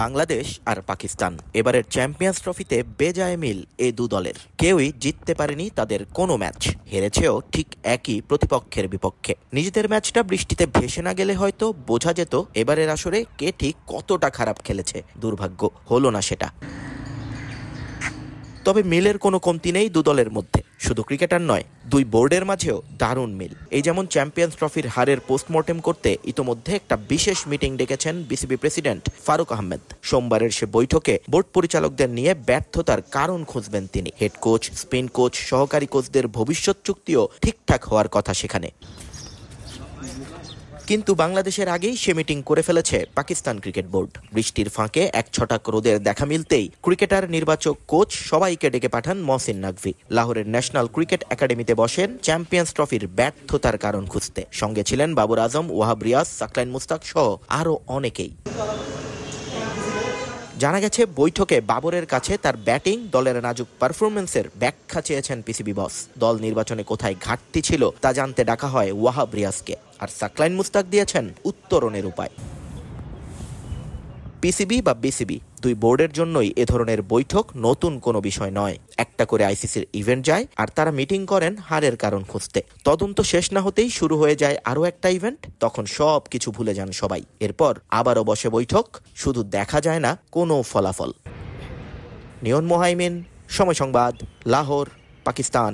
বাংলাদেশ আর পাকিস্তান এবারের চ্যাম্পিয়ন্স ট্রফিতে বেজায় মিল এই দু দলের। কেউই জিততে পারেনি তাদের কোনো ম্যাচ, হেরেছেও ঠিক একই প্রতিপক্ষের বিপক্ষে। নিজেদের ম্যাচটা বৃষ্টিতে ভেসে না গেলে হয়তো বোঝা যেত এবারের আসরে কে ঠিক কতটা খারাপ খেলেছে। দুর্ভাগ্য হলো না সেটা। তবে মিলের কোনো কমতি নেই দু দলের মধ্যে। শুধু ক্রিকেটার নয়, দুই বোর্ডের মাঝেও দারুণ মিল। এই যেমন চ্যাম্পিয়ন্স ট্রফির হারের পোস্টমর্টেম করতে ইতোমধ্যে একটা বিশেষ মিটিং ডেকেছেন বিসিবি প্রেসিডেন্ট ফারুক আহমেদ। সোমবারের সে বৈঠকে বোর্ড পরিচালকদের নিয়ে ব্যর্থতার কারণ খুঁজবেন তিনি। হেড কোচ, স্পিন কোচ, সহকারী কোচদের ভবিষ্যৎ চুক্তিও ঠিকঠাক হওয়ার কথা সেখানে। কিন্তু বাংলাদেশের আগেই সে মিটিং করে ফেলেছে পাকিস্তান ক্রিকেট বোর্ড। বৃষ্টির ফাঁকে এক ছটাক রোদের দেখা মিলতেই ক্রিকেটার, নির্বাচক, কোচ সবাইকে ডেকে পাঠান মহসিন নাকভি। লাহোরের ন্যাশনাল ক্রিকেট একাডেমিতে বসেন চ্যাম্পিয়ন্স ট্রফির ব্যর্থতার কারণ খুঁজতে। সঙ্গে ছিলেন বাবর আজম, ওয়াহাব রিয়াজ, সাকলাইন মুস্তাক সহ আরও অনেকেই। জানা গেছে বৈঠকে বাবরের কাছে তার ব্যাটিং, দলের নাজুক পারফরমেন্সের ব্যাখ্যা চেয়েছেন পিসিবি বস। দল নির্বাচনে কোথায় ঘাটতি ছিল তা জানতে ডাকা হয় ওয়াহাব রিয়াজকে, আর সাকলাইন মুস্তাক দিয়েছেন উত্তরণের উপায়। পিসিবি বা বিসিবি দুই বোর্ডের জন্যই এ ধরনের বৈঠক নতুন কোনো বিষয় নয়। একটা করে আইসিসির ইভেন্ট যায় আর তারা মিটিং করেন হারের কারণ খুঁজতে। তদন্ত শেষ না হতেই শুরু হয়ে যায় আরও একটা ইভেন্ট। তখন সব কিছু ভুলে যান সবাই। এরপর আবারও বসে বৈঠক, শুধু দেখা যায় না কোনো ফলাফল। নিয়ন মোহাইমিন, সময় সংবাদ, লাহোর, পাকিস্তান।